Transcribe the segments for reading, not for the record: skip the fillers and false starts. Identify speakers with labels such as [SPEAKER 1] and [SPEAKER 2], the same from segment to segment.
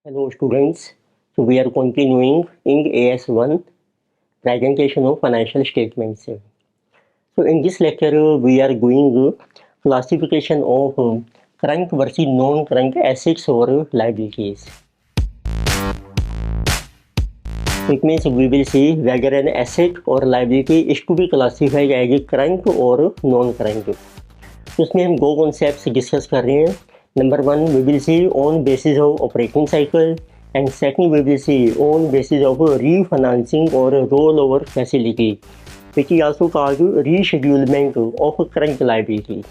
[SPEAKER 1] Hello students, so we are continuing in AS1 presentation of financial statements. So in this lecture we are going classification of current versus non-current assets or liabilities. So it means we will see whether an asset or liability is to be classified as current or non-current. तो उसमें हम दो concept discuss कर रहे हैं. Number one we will see on basis of operating cycle and second we will see on basis of refinancing और roll over facility which is also called reschedulement of current liability.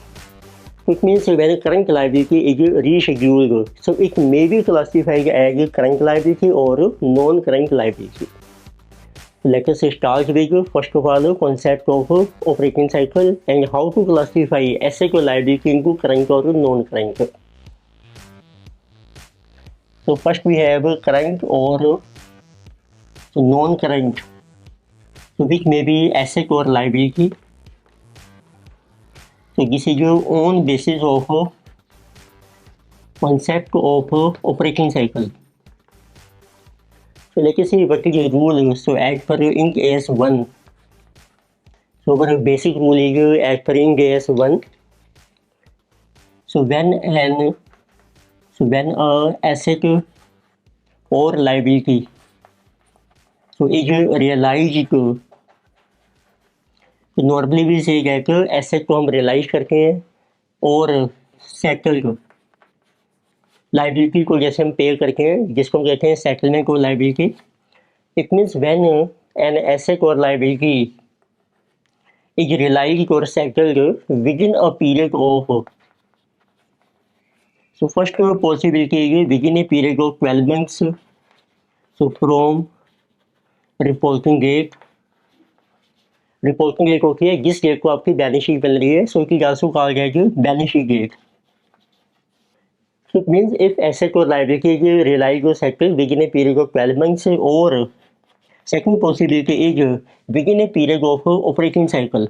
[SPEAKER 1] It means when current liability is rescheduled, so it may be classified as current liability or non-current liability. Let us start with first of all concept of operating cycle and how to classify asset or liability into current or non-current. So first we have current or non-current, so which may be asset or liability. So this is on basis of concept of operating cycle. So let us see what is the rule. So as per Ind AS 1, so our basic rule is as per Ind AS 1. So when a asset or liability so is realized, तो normally भी से क्या कि asset को हम realise करते हैं और सेटल को लाइबिलिटी को जैसे हम पे करते हैं जिसको हम कहते हैं सेटलमेंट और liability. It means when an asset और लाइबिलिटी इज रियलाइज्ड और settled with in a period of, so first possibility is within a period of 12 months, so from reporting date होती है जिस डेट को आपकी बैलेंस शीट बन रही है, so it is also called as balance sheet date. So it means if asset or liability is realized or settled within a period of 12 months, or second possibility is within a period of operating cycle,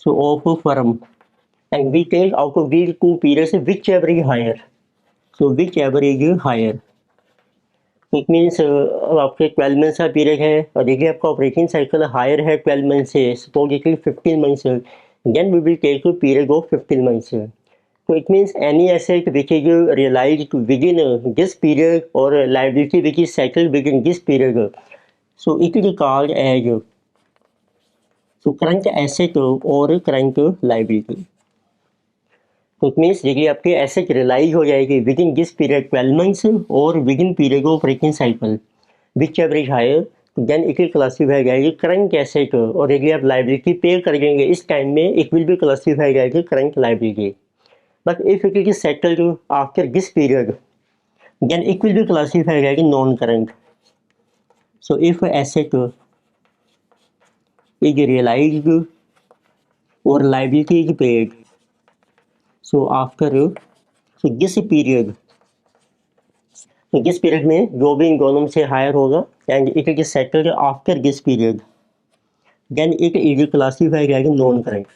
[SPEAKER 1] so of a firm, and we take out of these two periods whichever is higher. So whichever is higher. It means आपके 12 months का period है और देखिए आपका operating cycle higher है 12 month से, suppose देखिए 15 months, then we will take period of 15 months. So it means any asset which is realized within this period or liability which is settled within this period, so it is called as current asset or current liability. So it means देखिए आपकी asset realise हो जाएगी within this period 12 months और within period of operating cycle which ever higher, then it will classify जाएगी current asset, और यदि आप liability पे कर देंगे इस टाइम में इट विल बी क्लासीफाई जाएगी current liability. But if it is settled after this period, then it will be classified as non-current. So if asset is realized or liability is paid, so after this period, तो this period में जो भी इन दोनों से higher होगा and it is settled after this period, then it is classified as non-current.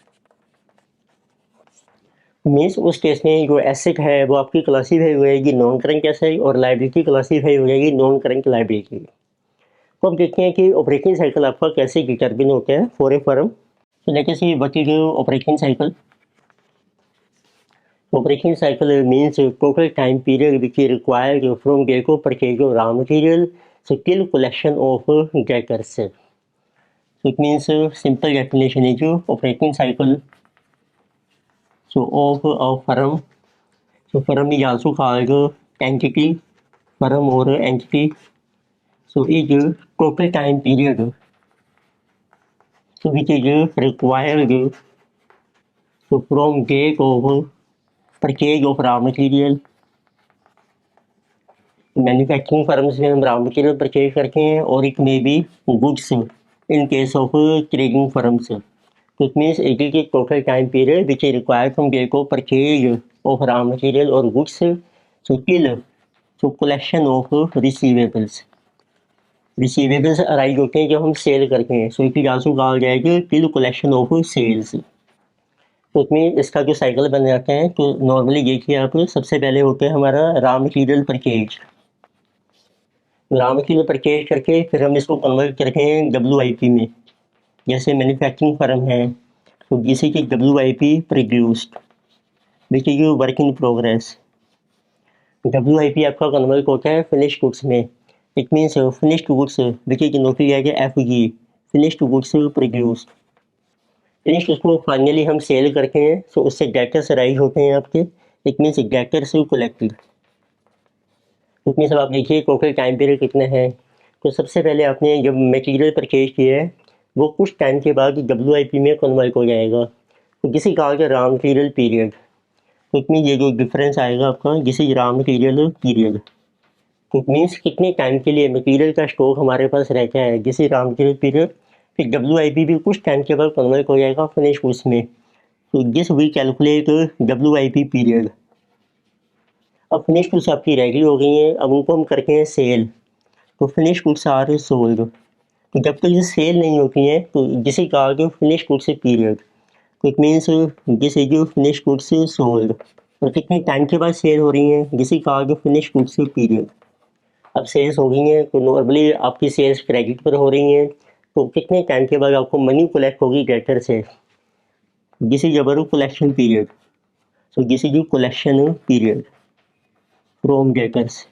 [SPEAKER 1] Means उस case में जो एसेट है वो आपकी क्लासीफाई हो जाएगी नॉन करंट एसेट और लाइबिलिटी क्लासीफाई हो जाएगी नॉन करंट लाइबिलिटी. तो अब देखते हैं कि ऑपरेटिंग साइकिल आपका कैसे डिटरमिन होता है फॉर ए फर्म. तो let us see what is operating cycle. Operating cycle means total time period which is required from date of purchase of raw material so till collection of debtors. It means simple definition is operating cycle so of a firm. So firm is also called entity, firm or entity. So is total time period so which is required so from date of purchase of raw material. Manufacturing firm से हम raw material purchase करते हैं और it may be goods in case of trading firms. It means it is the total time period which is required from date of purchase of raw material or goods so till so collection of receivables. Receivables arise होते हैं जब हम cell करते हैं, so it is also called as till collection of sales. तो उसमें इसका जो साइकिल बन जाते हैं, तो नॉर्मली देखिए आप, सबसे पहले होते हैं हमारा raw material purchase. Raw material purchase करके फिर हम इसको कन्वर्ट करते हैं WIP में। जैसे मैन्युफैक्चरिंग फर्म है, तो जिसे कि WIP produced, which is work in progress. WIP आपका कन्वर्ट होता है फिनिश गुड्स में। It means finished goods which is noted जाएगा FG, finished goods produced. Finish उसको फाइनली हम सेल करते हैं, तो उससे डेटर्स राइज होते हैं आपके। It means debtors collected. उसमें सब आप देखिए टोटल टाइम पीरियड कितना है। तो सबसे पहले आपने जब मटेरियल परचेज किया है, वो कुछ टाइम के बाद WIP में कन्वर्ट हो जाएगा, तो किसी कहा गया रॉ मटेरियल पीरियड। तो इसमें ये जो डिफरेंस आएगा आपका, जिस इज रॉ मटेरियल पीरियड। तो मीन्स कितने टाइम के लिए मटेरियल का स्टॉक हमारे पास रहता है, जिस इज रॉ मटेरियल पीरियड। फिर WIP भी कुछ टाइम के बाद कन्वर्ट हो जाएगा फिनिश गुड्स में। तो this we calculate WIP period. अब फिनिश गुड्स आपकी रेडी हो गई हैं, अब उनको हम करते हैं सेल। तो फिनिश गुड्स आर सोल्ड। तो जब तक ये सेल नहीं होती हैं, तो जिसे कहा गया फिनिश गुड्स पीरियड। तो it means this is finish goods sold. और कितने टाइम के बाद सेल हो रही हैं, जिसे कहा गया फिनिश गुड्स पीरियड। अब सेल्स हो गई हैं, तो नॉर्मली आपकी सेल्स क्रेडिट पर हो रही हैं, तो कितने टाइम के बाद आपको मनी कलेक्ट होगी डेटर से, this is our collection period. So this is collection period from debtors.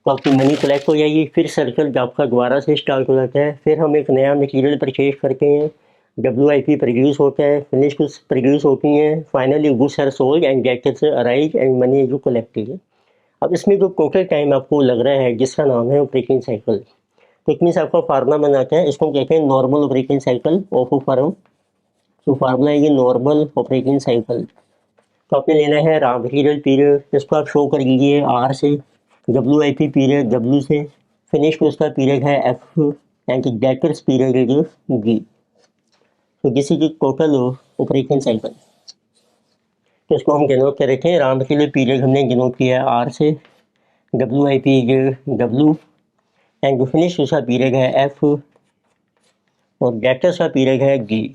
[SPEAKER 1] तो आपकी मनी कलेक्ट हो जाएगी, फिर सर्कल आपका दोबारा से स्टार्ट हो जाता है। फिर हम एक नया मटेरियल परचेज करते हैं, WIP प्रोड्यूस होता है, फिनिश गुड्स प्रोड्यूस होती हैं, finally goods are sold and debtors arrive and money is collected. अब इसमें जो टोटल टाइम आपको लग रहा है, जिसका नाम है ऑपरेटिंग साइकिल। तो इट मीन्स आपका फार्मूला बनाते हैं, इसको कहते हैं normal operating cycle of firm. तो फार्मूला है ये नॉर्मल ऑपरेटिंग साइकिल। तो आपने लेना है रॉ मटेरियल पीरियड, इसको आप शो कर लीजिए R से, WIP पीरियड W से, फिनिश को उसका पीरियड है F, एंड डेटर्स पीरियड है G। तो this is total operating cycle. तो इसको हम डिनोट कर रखे हैं, रॉ मटेरियल पीरियड हमने डिनोट किया है R से, WIP W, एंड जो फिनिश उसका पीरियड है F, और डेटर्स का पीरियड है G।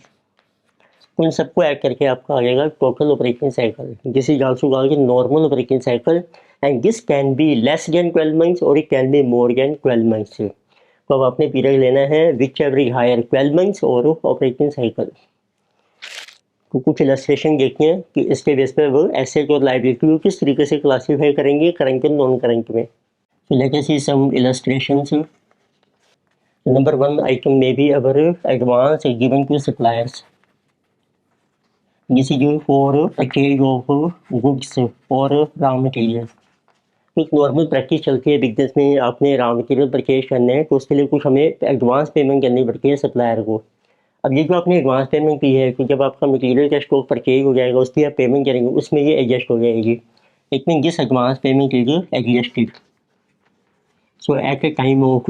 [SPEAKER 1] उन सबको ऐड करके आपका आ जाएगा total operating cycle. This is also called normal operating cycle, and this can be less than 12 months और it can be more than 12 months. तो अब आपने पीरियड लेना है विच एवरी हायर 12 मंथ्स और ऑपरेटिंग साइकिल। तो कुछ इलस्ट्रेशन देखिए कि इसके बेस पर वो एसेट और लायबिलिटी को किस तरीके से क्लासीफाई करेंगे करंट और नॉन करंट में। So let us see some illustrations. Number 1 item may be our advance given to suppliers. This is for purchase of goods or raw materials. एक नॉर्मल प्रैक्टिस चलती है बिजनेस में, आपने raw material purchase करने हैं, तो उसके लिए कुछ हमें एडवांस पेमेंट करनी पड़ती है सप्लायर को। अब ये जो आपने एडवांस पेमेंट की है, कि जब आपका मटेरियल का स्टॉक परचेज हो जाएगा, उसकी आप पेमेंट करेंगे, उसमें ये एडजस्ट हो जाएगी। It mean this advance payment is adjusted. So at a time of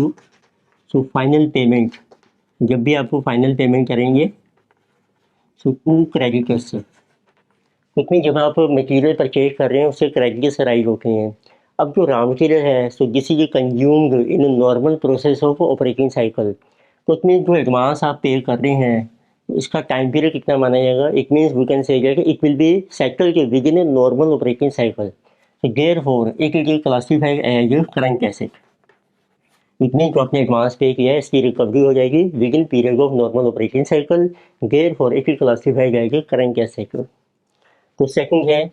[SPEAKER 1] final payment, जब भी आपको फाइनल पेमेंट करेंगे, सो टू क्रेडिटर्स। उसमें जब आप मटेरियल परचेज कर रहे हैं, उससे क्रेडिटर्स राइज होते हैं। अब जो रॉ मटेरियल है, so this is consumed in normal process of operating cycle. तो उसमें जो एडवांस आप पे कर रहे हैं, इसका टाइम पीरियड कितना माना जाएगा। It means we can say कि इट विल बी सेटल के within a normal operating cycle. So therefore it is classified as current asset. It mean जो आपने एडवांस पे किया है, इसकी रिकवरी हो जाएगी within period of normal operating cycle. Therefore it is classified as current asset. तो second है,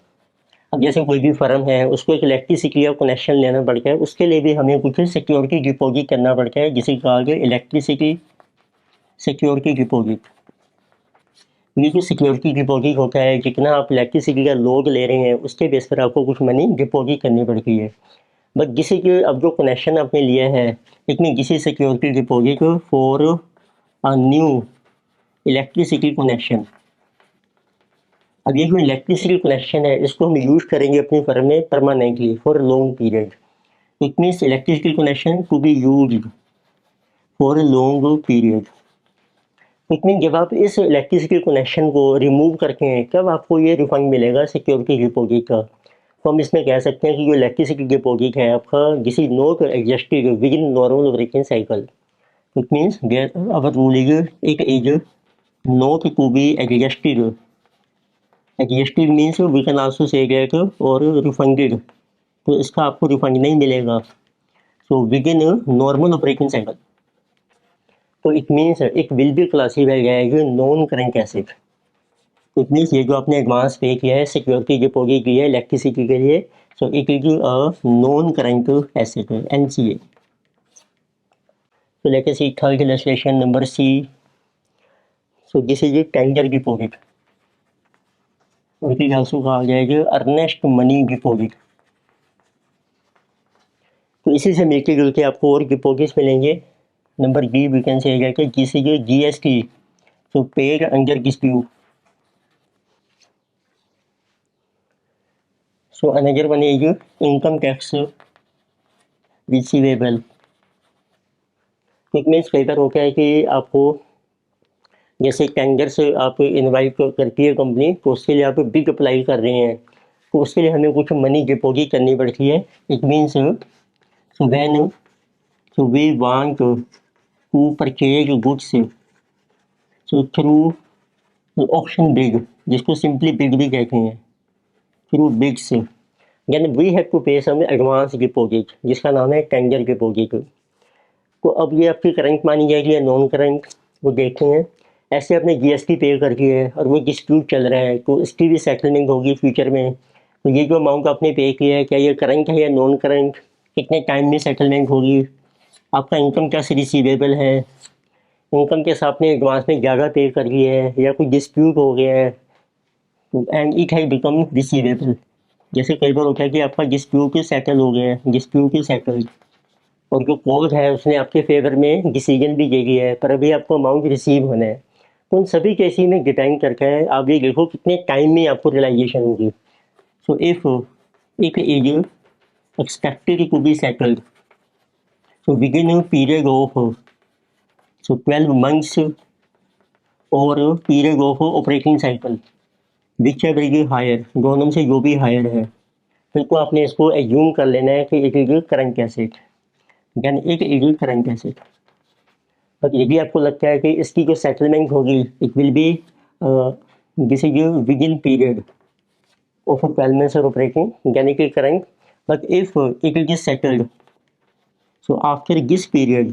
[SPEAKER 1] अब जैसे कोई भी फर्म है, उसको एक इलेक्ट्रिसिटी का कनेक्शन लेना पड़ता है, उसके लिए भी हमें कुछ सिक्योरिटी डिपॉजिट करना पड़ता है, जिसे कहा गया इलेक्ट्रिसिटी सिक्योरिटी डिपॉजिट। ये जो सिक्योरिटी डिपॉजिट होता है, जितना आप इलेक्ट्रिसिटी का लोड ले रहे हैं, उसके बेस पर आपको कुछ मनी डिपॉजिट करनी पड़ती है। बट जिसे कि अब जो कनेक्शन आपने लिया है, इतनी किसी security deposit for a new electricity connection. अब ये जो इलेक्ट्रिसिटी कनेक्शन है, इसको हम यूज़ करेंगे अपनी फर्म में permanently for long period. It means electricity connection to be used for long period. It mean जब आप इस इलेक्ट्रिसिटी कनेक्शन को रिमूव करते हैं, तब आपको ये रिफंड मिलेगा सिक्योरिटी डिपॉजिट का। तो हम इसमें कह सकते हैं कि जो इलेक्ट्रिसिटी डिपॉजिट है आपका, this is not adjusted within normal operating cycle. It means there our rule is it is not to be adjusted exhaustive means we can also say that और रिफंडेड, तो इसका आपको refund नहीं मिलेगा। So within normal operating cycle, तो it means it will be classified as non current asset. It means ये जो आपने एडवांस पे किया है, सिक्योरिटी डिपॉजिट की है इलेक्ट्रिसिटी के लिए, so it will be a non current asset, NCA. So let us see third illustration number C. So this is a tender deposit. It is also called as earnest money deposit. तो इसी से मिलके जुल के आपको और deposits मिलेंगे। Number B we can say कि this is GST, so paid under dispute. So another one is income tax receivable. It means कई बार होता है कि आपको जैसे टेंडर से आप इनवाइट करती है कंपनी, तो उसके लिए आप बिग अप्लाई कर रहे हैं, तो उसके लिए हमें कुछ मनी डिपॉजिट करनी पड़ती है। It means so when so we want to purchase goods so through auction bid, जिसको सिंपली बिग भी कहते हैं, थ्रू बिड्स, यानी वी हैव टू पे सम एडवांस डिपॉजिट, जिसका नाम है टेंडर डिपॉजिट। तो अब ये आपकी करंट मानी जाएगी या नॉन करंट, वो देखते हैं। ऐसे आपने जीएसटी पे कर की है और वो डिस्प्यूट चल रहा है, तो इसकी भी सेटलमेंट होगी फ्यूचर में। तो ये जो अमाउंट आपने पे किया है, क्या ये करंट है या नॉन करंट, कितने टाइम में सेटलमेंट होगी, आपका इनकम टैक्स रिसीवेबल है, इनकम टैक्स आपने एडवांस में ज़्यादा पे कर लिया है या कोई डिस्प्यूट हो गया है, and it has become receivable. जैसे कई बार होता है कि आपका डिस्प्यूट सेटल हो गया है, डिस्प्यूट सेटल, और जो कोर्ट है उसने आपके फेवर में डिसीजन भी दे दिया है, पर अभी आपको अमाउंट रिसीव होना है। तो उन सभी केसेस में डिपेंड करता है, आप ये देखो कितने टाइम में आपको रियलाइजेशन होगी। So if is expected to be settled, so within a period of 12 months और period of operating cycle, which ever is higher, दोनों में से जो भी हायर है, फिर तो आपने इसको एज्यूम कर लेना है कि इट इज करंट एसेट, यानी it is current asset. But ये भी आपको लगता है कि इसकी जो सेटलमेंट होगी it will be this is within period of 12 months और ऑपरेटिंग, यानी कि current. But if it is settled, so after this period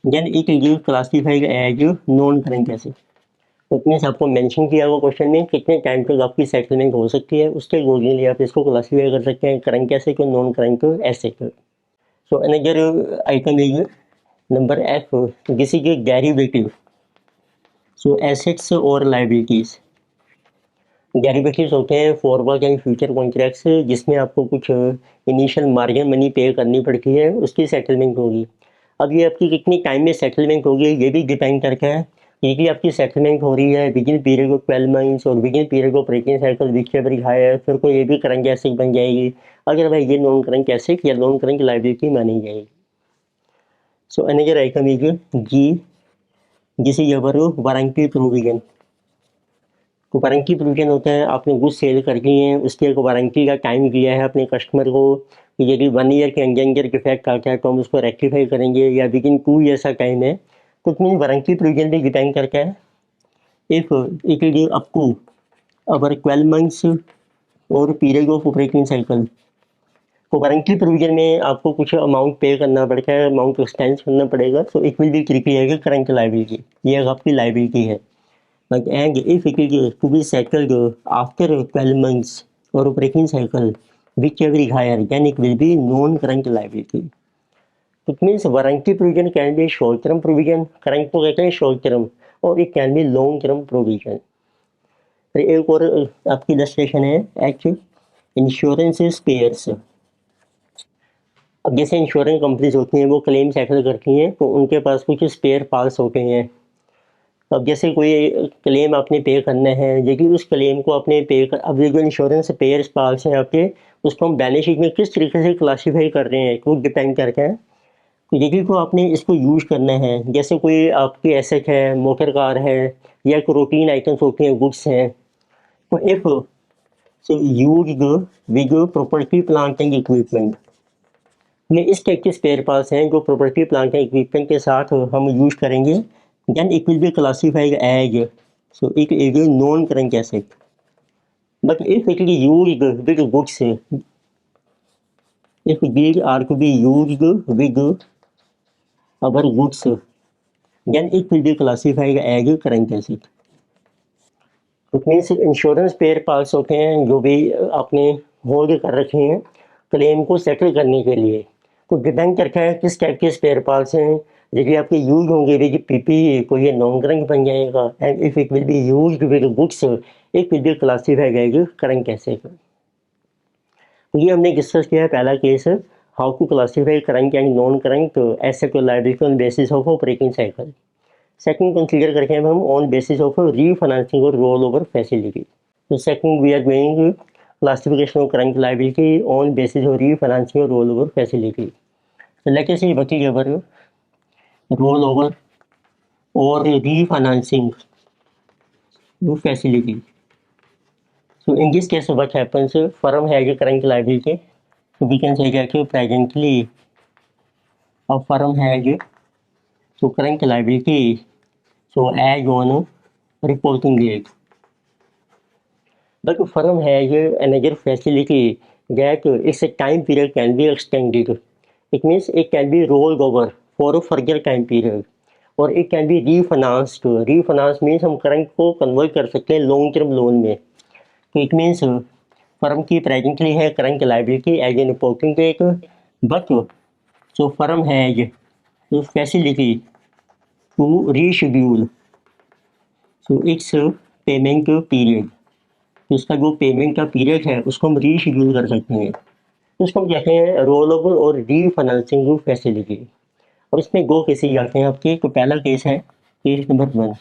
[SPEAKER 1] then it is classified as non current asset. It means आपको mention किया हुआ question में कितने time तक आपकी सेटलमेंट हो सकती है, उसके अकॉर्डिंगली आप इसको क्लासीफाई कर सकते हैं करंट एसेट और non current asset. So another item is number F, this is derivative. So assets और लायबिलिटीज, डेरिवेटिव्स होते हैं फॉरवर्ड एंड फ्यूचर कॉन्ट्रैक्ट्स, जिसमें आपको कुछ इनिशियल मार्जिन मनी पे करनी पड़ती है, उसकी सेटलमेंट होगी। अब ये आपकी कितनी टाइम में सेटलमेंट होगी ये भी डिपेंड करता है। यदि आपकी सेटलमेंट हो रही है विदिन पीरियड ऑफ 12 मंथ्स और within period of operating cycle which ever is higher, फिर कोई ये भी करंट एसेट बन जाएगी, अदरवाइज ये नॉन करंट एसेट या नॉन करंट लायबिलिटी मानी जाएगी। So another item is G, this is our warranty provision. तो वारंटी प्रोविजन होता है आपने गुड्स सेल कर दी हैं, उसके एक वारंटी का टाइम दिया है अपने कस्टमर को, यदि 1 ईयर के अंदर डिफेक्ट आता है तो हम उसको रेक्टिफाई करेंगे, या विदिन 2 ईयर्स का टाइम है, तो उसमें वारंटी प्रोविजन भी डिपेंड करता है। If it is up to our 12 months और पीरियड ऑफ ऑपरेटिंग साइकिल, तो वारंटी प्रोविजन में आपको कुछ अमाउंट पे करना पड़ता है, अमाउंट एक्सपेंस करना पड़ेगा, so it will be created current liability, ये आपकी लायबिलिटी है। But and if it is to be settled after 12 months or operating cycle, whichever is higher, then it will be non-current liability. It means warranty provision can be short-term provision, current को कहते हैं short-term, और it can be long-term provision. फिर एक और आपकी illustration है actual insurance spheres. अब जैसे इंश्योरेंस कंपनीज होती हैं वो क्लेम सेटल करती हैं, तो उनके पास कुछ स्पेयर पार्ट्स होते हैं। अब जैसे कोई क्लेम आपने पे करना है, लेकिन उस क्लेम को आपने पे कर, अब ये जो इंश्योरेंस पेयर्स पार्ट्स हैं आपके, उसको हम बैलेंस शीट में किस तरीके से क्लासीफाई कर रहे हैं वो डिपेंड करता है। तो यदि को आपने इसको यूज़ करना है, जैसे कोई आपकी एसेट है, मोटर कार है, या कोई रूटीन आइटम्स होते हैं, गुड्स हैं, तो if so used with property plant and equipment, ये इस टाइप के स्पेयर पार्ट्स हैं जो प्रॉपर्टी प्लांट एंड इक्विपमेंट के साथ हम यूज़ करेंगे, then it will be classified as so it is a non current asset। But if it is used with goods, if these are to be used with our goods, then it will be classified as a current asset. It means insurance pair parts होते हैं जो भी आपने hold कर रखे हैं claim को settle करने के लिए, तो डिपेंड करता है किस टाइप के स्पेयर पार्ट्स हैं। यदि आपके यूज होंगे विद पीपी तो ये नॉन करंट बन जाएगा, and if it will be used with goods it will be classified as current asset. तो ये हमने डिस्कस किया है पहला case, how to classify current and non current asset और liability on basis of operating cycle. Second consider करके हम on basis of refinancing और रोल ओवर फैसिलिटी। तो second we are going classification of current liability on basis of refinancing और roll over facility. So let us see what is our rollover or refinancing facility. So in this case what happens, firm has a current liability, so we can say that presently a firm has so current liability so as on reporting date, but firm has another facility that its time period can be extended. It means it can be rolled over for a further time period or it can be refinanced. Refinance means हम current को convert कर सकते हैं long term loan में। तो it means firm की presently है current liability as an reporting date, but so firm has facility to reschedule so its payment period. तो इसका जो पेमेंट का पीरियड है उसको हम रीशेड्यूल कर सकते हैं, उसको हम कहते हैं रोल ओवर और रीफाइनेंसिंग फैसिलिटी। और इसमें दो केसेज आते हैं आपके। तो पहला केस है केस नंबर 1,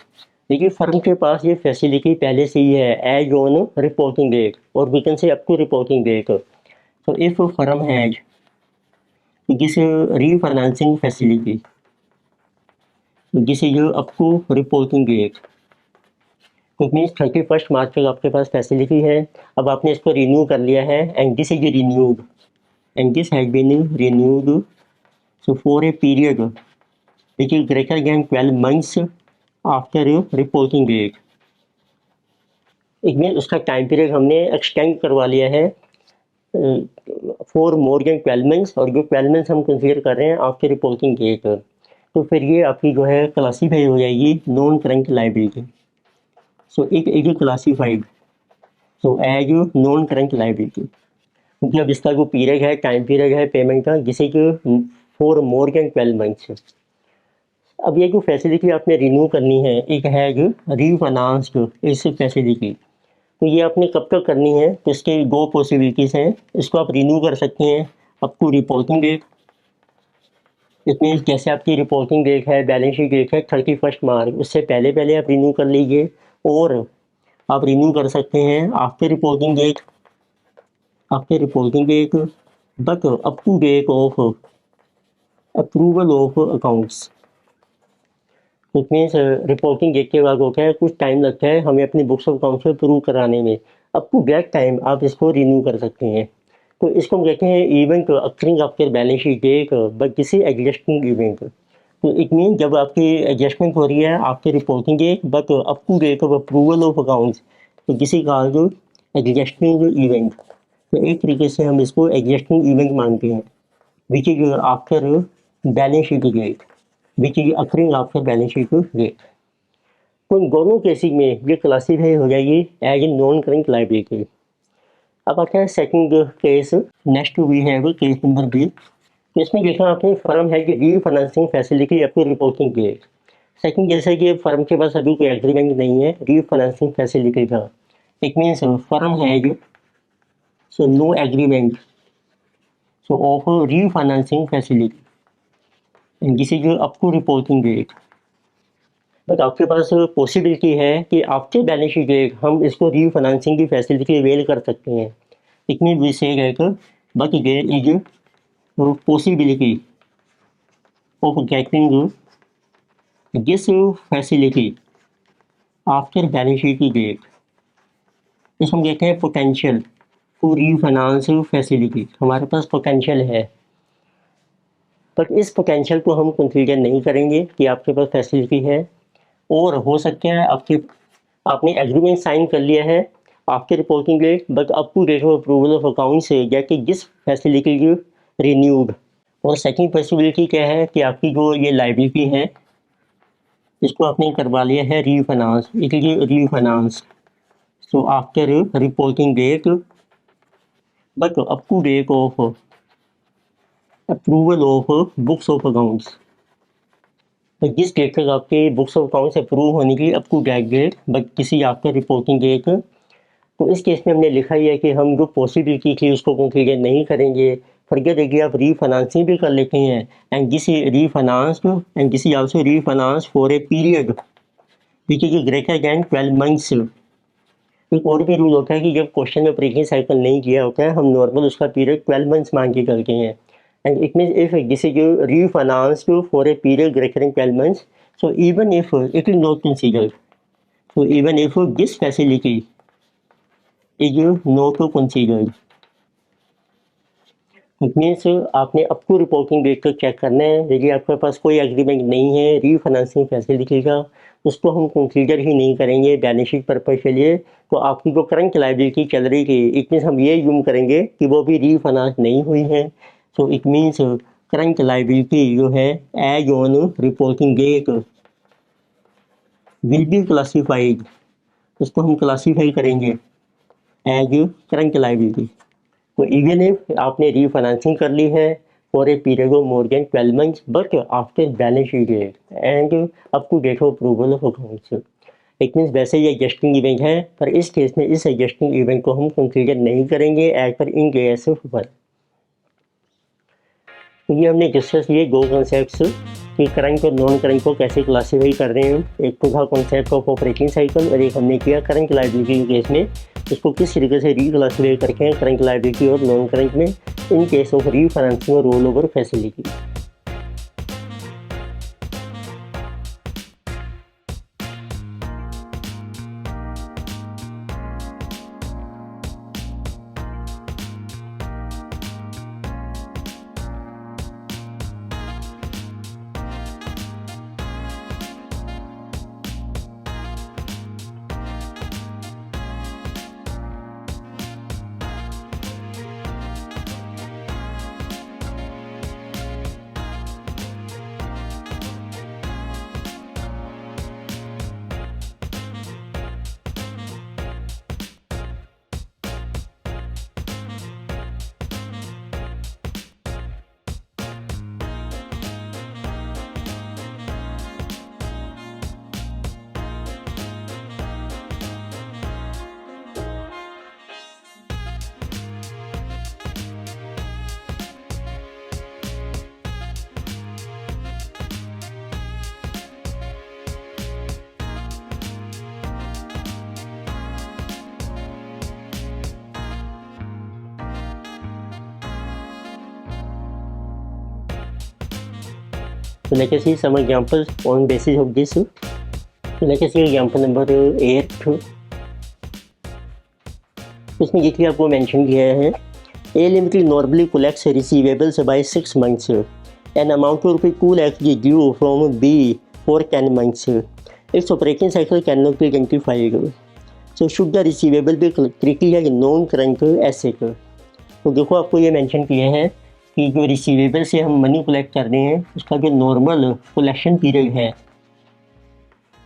[SPEAKER 1] देखिए फर्म के पास ये फैसिलिटी पहले से ही है एज ऑन रिपोर्टिंग डेट और we can say up to reporting date. तो if firm has this refinancing facility this is up to reporting date, it means 31 March तक आपके पास फैसिलिटी है। अब आपने इसको रिन्यू कर लिया है and this is renewed and this has been renewed so for a period which is greater than 12 months after reporting date। इसमें उसका टाइम पीरियड हमने एक्सटेंड करवा लिया है फॉर मोर देन 12 मंथ्स, और जो 12 मंथ्स हम कंसीडर कर रहे हैं आफ्टर रिपोर्टिंग डेट, तो फिर ये आपकी जो है क्लासीफाई हो जाएगी non current liability. So it is classified so as non current liability, क्योंकि अब इसका जो पीरियड है टाइम पीरियड है पेमेंट का जिसे कि फॉर मोर देन 12 मंथ्स। अब ये जो फैसिलिटी आपने रिन्यू करनी है एक है जो रीफाइनेंस्ड इस फैसिलिटी, तो ये आपने कब तक करनी है, तो इसके दो पॉसिबिलिटीज़ हैं। इसको आप रिन्यू कर सकते हैं up to reporting date, it means जैसे आपकी रिपोर्टिंग डेट है बैलेंस शीट डेट है 31 मार्च, उससे पहले पहले आप रिन्यू कर लीजिए, और आप रिन्यू कर सकते हैं after reporting date but up to date of approval of accounts. It means reporting date के बाद होता है कुछ टाइम लगता है हमें अपनी बुक्स ऑफ अकाउंट्स में अप्रूव कराने में, अप टू दैट टाइम आप इसको रिन्यू कर सकते हैं। तो इसको हम कहते हैं event occurring after balance sheet date but किसी एडजस्टिंग इवेंट। तो इट मीन जब आपकी एडजस्टमेंट हो रही है after reporting date but up to date of approval of accounts, तो किसी का जो एडजस्टिंग इवेंट, तो एक तरीके से हम इसको एडजस्टिंग इवेंट मानते हैं which is after balance sheet date, which is occurring after balance sheet date. तो इन दोनों केसेस में ये क्लासीफाई हो जाएगी as a non current liability. अब आता है second case, next we have case number B. इसमें देखा आपने फर्म है कि refinancing facility up to reporting date. Second जैसे कि फर्म के पास अभी कोई एग्रीमेंट नहीं है रीफाइनेंसिंग फैसिलिटी का, it means firm has so no agreement so of refinancing facility and this is up to reporting date, but आपके पास पॉसिबिलिटी है कि आफ्टर बैलेंस शीट डेट हम इसको रीफाइनेंसिंग की फैसिलिटी अवेल कर सकते हैं। It mean we say but there is possibility of getting this facility after balance sheet की डेट। इसको हम कहते हैं पोटेंशियल टू रीफाइनेंस फैसिलिटी, हमारे पास पोटेंशियल है, बट इस पोटेंशियल को हम कंसीडर नहीं करेंगे कि आपके पास फैसिलिटी है, और हो सकता है आपने एग्रीमेंट साइन कर लिया है after reporting date but up to date of approval of account से जाके जिस फैसिलिटी की रिन्यूड। और सेकंड पॉसिबिलिटी क्या है कि आपकी जो ये लाइबिलिटी है इसको आपने करवा लिया है refinance, it is refinance. So after reporting date but up to date of approval of books of accounts, तो जिस डेट तक आपके बुक्स ऑफ अकाउंट्स अप्रूव होने की up to that date but किसी आफ्टर रिपोर्टिंग डेट, तो इस case में हमने लिखा ही है कि हम जो पॉसिबिलिटी थी उसको कंसीडर नहीं करेंगे। फर्दर देखिए आप रीफाइनेंसिंग भी कर लेते हैं and this refinance and this is also refinance for a period which is greater than 12 months. एक और भी रूल होता है कि जब क्वेश्चन में ऑपरेटिंग साइकिल नहीं किया होता है हम नॉर्मल उसका पीरियड 12 मंथ्स मान के चलते हैं and it means if this is refinance for a period greater than 12 months, so even if it is not considered, so even if this facility is not considered, it means आपने up to reporting date तक check करना है। यदि आपके पास कोई agreement नहीं है refinancing facility का, उसको हम कंसीडर ही नहीं करेंगे बैलेंस शीट पर्पज के लिए। तो आपकी जो करंट लायबिलिटी चल रही थी इट मीन्स हम ये यूम करेंगे कि वो भी रीफाइनेंस नहीं हुई है। So it means current liability जो है as on reporting date will be classified, उसको हम क्लासीफाई करेंगे एज करंट लायबिलिटी। तो इवन इफ आपने रीफाइनेंसिंग कर ली है for a period of more than 12 months but after balance sheet date and up to date of approval of accounts, it means वैसे ये एडजस्टिंग इवेंट है पर इस केस में इस एडजस्टिंग इवेंट को हम कंसीडर नहीं करेंगे as per in case of one. तो ये हमने डिस्कस किए दो कॉन्सेप्ट्स कि करंट और नॉन करंट को कैसे क्लासीफाई कर रहे हैं। एक तो था कॉन्सेप्ट ऑफ ऑपरेटिंग साइकिल और एक हमने किया करंट लायबिलिटी के केस में इसको किस तरीके से रीक्लासीफाई करके करंट लायबिलिटी और नॉन करंट में इन केस ऑफ रीफाइनेंसिंग और roll over facility. So let us see some examples on basis of this. So let us see example number 8. उसमें देखिए आपको मेंशन किया है A limited normally collects receivables by 6 months an amount of ₹2 lakhs is due from B for 10 months. Its operating cycle cannot be identified. So should the receivable be treated as non-current asset? तो देखो आपको ये mention किया है कि जो receivable से हम मनी कलेक्ट कर रहे हैं उसका जो नॉर्मल कलेक्शन पीरियड है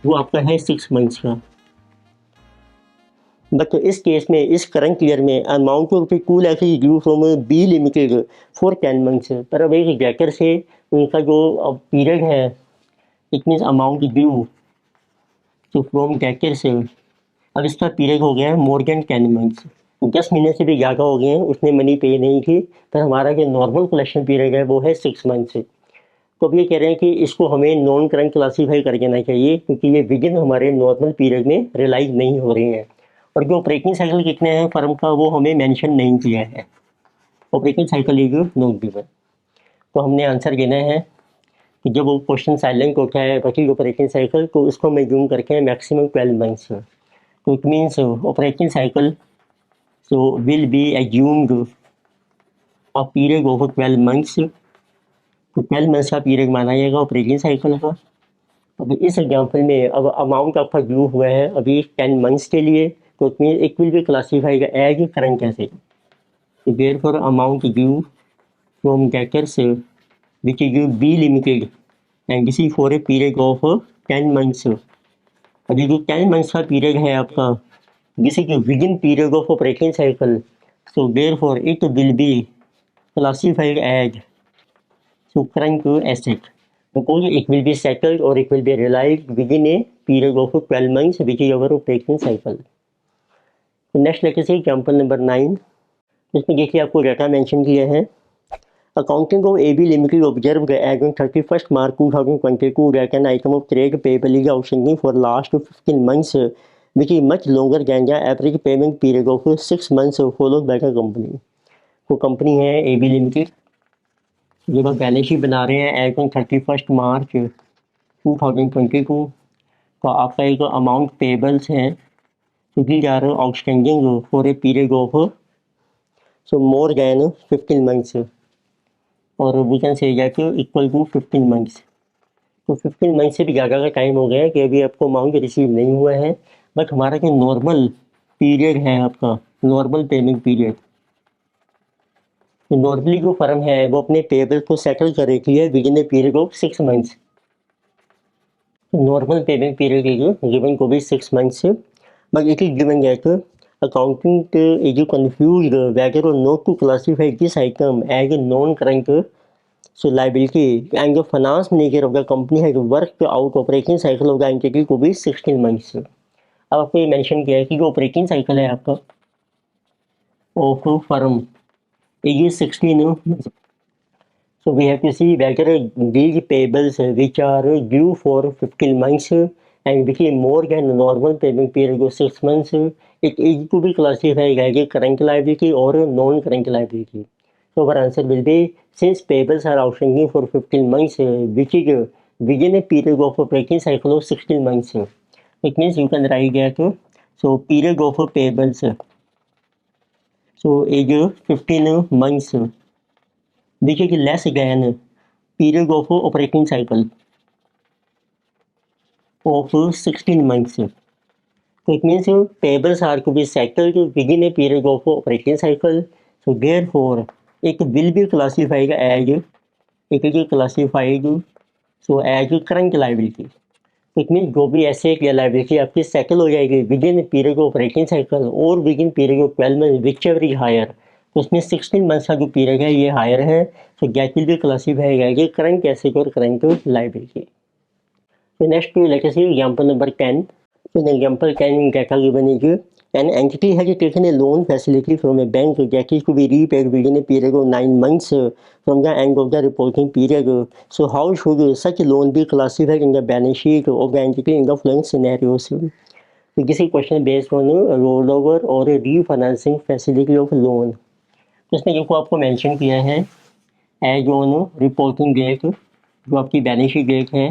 [SPEAKER 1] वो आपका है 6 मंथ्स का। बट इस केस में इस करंट ईयर में amount of ₹2 lakhs is due from B limited for 10 months. पर अब एक डेटर से उनका जो पीरियड है इट मीन्स अमाउंट ड्यू तो फ्रॉम डेटर से अब इसका पीरियड हो गया है मोर देन 10 मंथ्स, 10 महीने से भी ज़्यादा हो गए हैं, उसने मनी पे नहीं की। पर हमारा जो नॉर्मल कलेक्शन पीरियड है वो है 6 मंथ से। तो अब ये कह रहे हैं कि इसको हमें नॉन करंट क्लासीफाई कर देना चाहिए क्योंकि ये विदिन हमारे नॉर्मल पीरियड में रियलाइज नहीं हो रही हैं। और जो ऑपरेटिंग साइकिल कितने हैं फर्म का वो हमें मेंशन नहीं किया है, operating cycle is not given. तो हमने आंसर देना है कि जब वो क्वेश्चन साइलेंट होता है बाकी ऑपरेटिंग साइकिल तो उसको हम एज्यूम करके मैक्सिमम 12 मंथ्स। तो it means operating cycle so will be assumed a period of 12 months। तो 12 मंथ्स का पीरियड माना जाएगा ऑपरेटिंग साइकिल का। अब इस एग्जांपल में अब अमाउंट आपका ड्यू हुआ है अभी 10 मंथ्स के लिए, So it means it will be classified as current asset. So therefore amount due from debtors which is B limited and this is for a period of 10 months. अभी जो 10 months का period है आपका, this is within period of operating cycle, so therefore it will be classified as current asset because it will be settled or it will be realized within a period of 12 months which is our operating cycle. Next लेके से example number 9, इसमें देखिए आपको data mention किया है. Accounting of AB Limited observed as on 31st March 2022 that an item of trade payable is outstanding for last 15 months which is much longer than the average payment period of 6 months followed by the company. तो company है AB Limited, जब आप balance sheet बना रहे हैं as on 31st मार्च 2022 तो आपका एक अमाउंट पेबल्स हैं क्योंकि जा रहे outstanding for a period of so more than 15 months और we can say that equal to 15 months. तो 15 मंथ से भी ज़्यादा का टाइम हो गया है कि अभी आपको अमाउंट रिसीव नहीं हुआ है, बट हमारा जो नॉर्मल पीरियड है आपका नॉर्मल पेमेंट पीरियड, तो नॉर्मली जो फर्म है वो अपने पेबल को सेटल कर रही है with in A period of 6 months. Normal payment period is given को भी 6 months, but it is given that accountant is confused whether or not to classify this item as a non-current so liability and the finance manager of the company has worked out operating cycle of the entity to be 16 months. अब आपको ये mention किया है कि जो operating cycle है आपका of firm is 16 months. So we have to see whether these payables which are due for 15 months and which is more than normal payment period of 6 months, it is to be classified as a current liability or non-current liability. So our answer will be, since payables are outstanding for 15 months, which is within a period of operating cycle of 16 months, it means you can write that. So period of payables, so is 15 months, which is less than period of operating cycle of 16 months. So it means payables are to be settled within a period of operating cycle. So therefore, it will be classified as current liability. It means जो भी asset या liability आपकी settle हो जाएगी within period of operating cycle और within period of 12 month which ever is higher, तो उसमें 16 months का जो पीरियड है ये हायर है, तो that will be classified as current asset और current liability. So next let us see example number 10. So in example 10 data given is an entity has taken a loan facility from a bank that is to be repaid within a period of 9 months from the end of the reporting period. So how should such loan be classified in the balance sheet of the entity in the following scenarios? So this is question based on rollover or refinancing facility of loan. तो इसमें जो आपको mention किया है as on reporting date, जो आपकी balance sheet date है.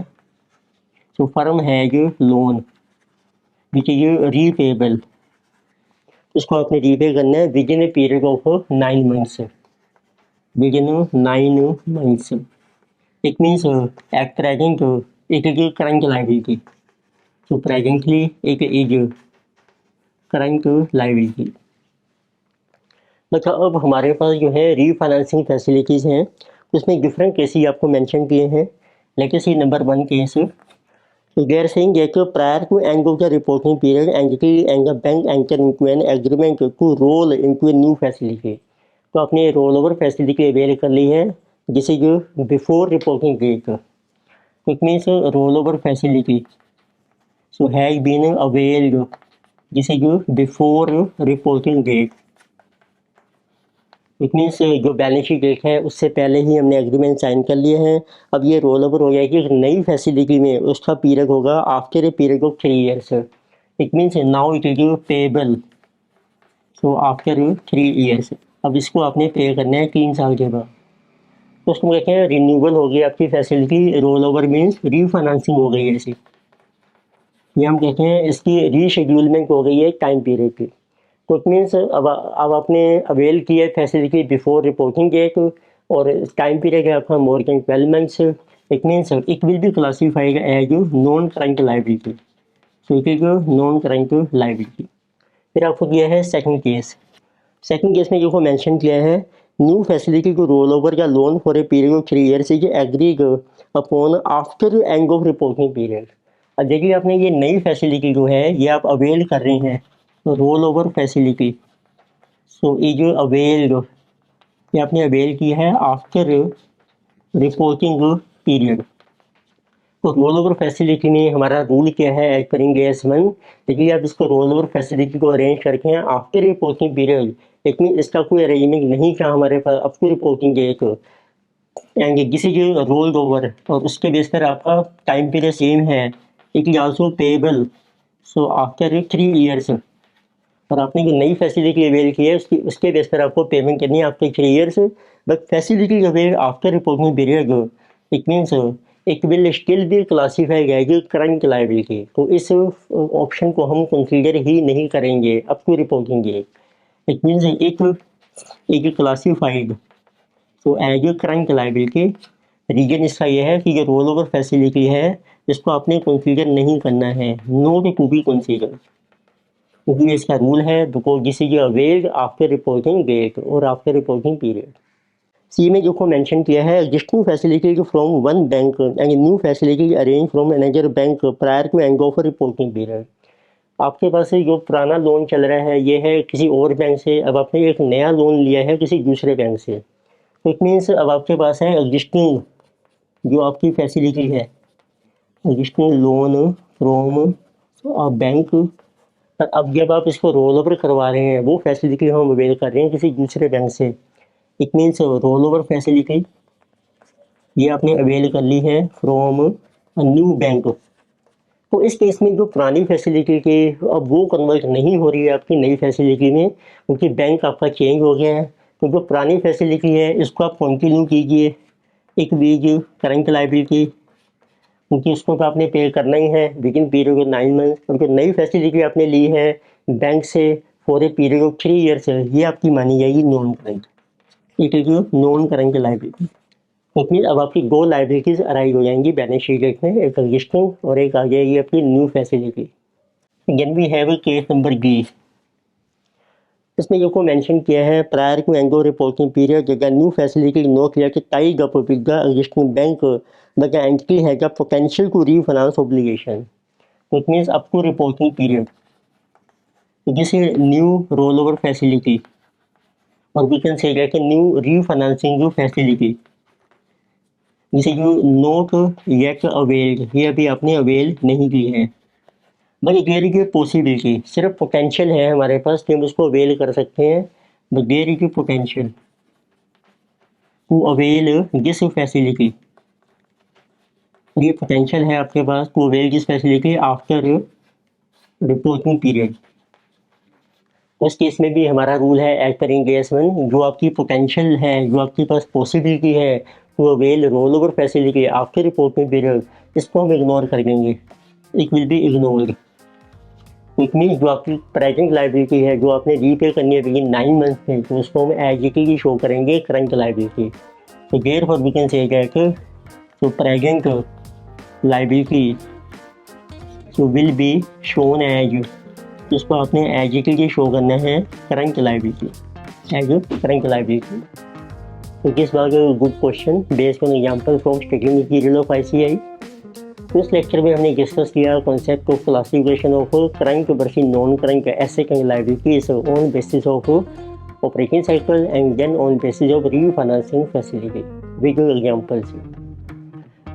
[SPEAKER 1] So firm has loan which is repayable, इसको आपने रीपे करना है with in A period of 9 months. With in 9 months it means at present it is current liability. So presently it is current liability. मतलब अब हमारे पास जो है refinancing facilities हैं, उसमें डिफरेंट केसेस आपको मेंशन किए हैं. लेकिन C number 1 case, so they are saying that prior to end of the reporting period, entity and the bank enter into an agreement to roll into a new facility. तो आपने role over facility avail कर ली है जिसे जो before reporting date, it means roll over facility so has been availed जिसे जो before reporting date, it means जो बैलेंस शीट डेट है उससे पहले ही हमने एग्रीमेंट साइन कर लिए हैं. अब ये रोल ओवर हो जाएगी एक नई फैसिलिटी में, उसका पीरियड होगा after a period of 3 years. It means now it is payable so after 3 years. अब इसको आपने पे करना है 3 साल के बाद. तो उसको कहते हैं रिन्यूअल हो गई आपकी facility. Roll over means refinancing हो गई है ऐसी, ये हम कहते हैं इसकी रीशेड्यूलमेंट हो गई है टाइम पीरियड की. तो इट मीन्स अब आपने अवेल किया फैसिलिटी बिफोर रिपोर्टिंग डेट और टाइम पीरियड है आपका more than 12 months. It means it will be classified as non current liability. So it is non current liability. फिर आपको किया है सेकंड केस। सेकंड केस में जो मेंशन किया है, न्यू फैसिलिटी को रोल ओवर या loan for a period of 3 years is agreed upon after and of reporting period. अब देखिए आपने ये नई फैसिलिटी जो है ये आप अवेल कर रहे हैं, रोल ओवर फैसिलिटी। सो ये जो अवेल ये आपने अवेल की है आफ्टर रिपोर्टिंग पीरियड। तो रोल ओवर फैसिलिटी में हमारा रूल क्या है एज पर इंडियस वन, देखिए आप इसको रोल ओवर फैसिलिटी को अरेंज करके हैं आफ्टर रिपोर्टिंग पीरियड, लेकिन इसका कोई अरेंजमेंट नहीं था हमारे पास up to reporting date and किसी जो रोल ओवर, और उसके बेस पर आपका टाइम पीरियड सेम है, it is also payable so after 3 years. और आपने जो नई फैसिलिटी अवेल की है उसके बेस पर आपको पेमेंट करनी है after 3 years, but facility avail after reporting period it means it will still be classified as current liability. तो इस ऑप्शन को हम कंसीडर ही नहीं करेंगे up to reporting date. It means एक क्लासीफाइड तो एज करंट लायबिलिटी। रीजन इसका यह है कि जो रोल ओवर फैसिलिटी है इसको आपने कंसीडर नहीं करना है, नॉट टू बी कंसीडर, क्योंकि इसका रूल है because this is availed after reporting date और आफ्टर रिपोर्टिंग पीरियड। सी में जो मेंशन किया है, existing facility from one bank and new facility arrange from another bank prior to end of reporting period. आपके पास जो पुराना लोन चल रहा है ये है किसी और बैंक से, अब आपने एक नया लोन लिया है किसी दूसरे बैंक से, तो इट मीन्स अब आपके पास है एग्जिस्टिंग जो आपकी फैसिलिटी है, एग्जिस्टिंग लोन फ्रॉम बैंक। अब जब आप इसको रोल ओवर करवा रहे हैं वो फैसिलिटी हम अवेल कर रहे हैं किसी दूसरे बैंक से, it means roll over facility ये आपने अवेल कर ली है फ्रॉम अ न्यू बैंक। तो इस केस में जो पुरानी फैसिलिटी थी अब वो कन्वर्ट नहीं हो रही है आपकी नई फैसिलिटी में, क्योंकि बैंक आपका चेंज हो गया है। तो जो पुरानी फैसिलिटी है इसको आप कंटिन्यू कीजिए एक बीज करंट लायबिलिटी, क्योंकि उसको तो आपने पे करना ही है with in period of 9 month. और जो नई फैसिलिटी आपने ली है बैंक से for a period of 3 years ये आपकी मानी जाएगी non current, it is non current liability. It mean अब आपकी 2 लायबिलिटीज अराइज हो जाएंगी बैलेंस शीट में, एक एग्जिस्टिंग और एक आ जाएगी आपकी new facility. Then we have case number B. इसमें जो मेंशन किया है prior to end reporting period the new facility no clear कि tied up with the existing bank but the entity has a potential to refinance obligation. It means up to reporting period this is new roll over facility और we can say that new refinancing facility जिसे जो note yet availed ये अभी आपने avail नहीं की है, but there is a possibility, सिर्फ पोटेंशियल है हमारे पास कि हम उसको अवेल कर सकते हैं, but there is a potential to avail this facility. ये पोटेंशियल है आपके पास to avail this facility after reporting period. उस केस में भी हमारा रूल है as per in case one, जो आपकी पोटेंशियल है जो आपके पास पॉसिबिलिटी है to avail roll over facility after reporting period इसको हम इग्नोर कर देंगे, it will be ignored. It mean जो आपकी प्रेजेंट लायबिलिटी है जो आपने रीपे करनी है विद इन 9 मंथ में तो उसको हम एज इट इज शो करेंगे करंट लायबिलिटी। तो therefore we can say that तो present liability so will be shown as, इसको आपने एज इट इज शो करना है current liability as current liability. तो this was a good question based on example from study material of ICAI। इस lecture में हमने discuss किया concept of classification of current versus non current asset and liabilities on basis of operating cycle and then on basis of refinancing facility with examples.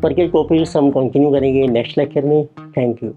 [SPEAKER 1] पर के topics हम continue करेंगे next lecture में। Thank you.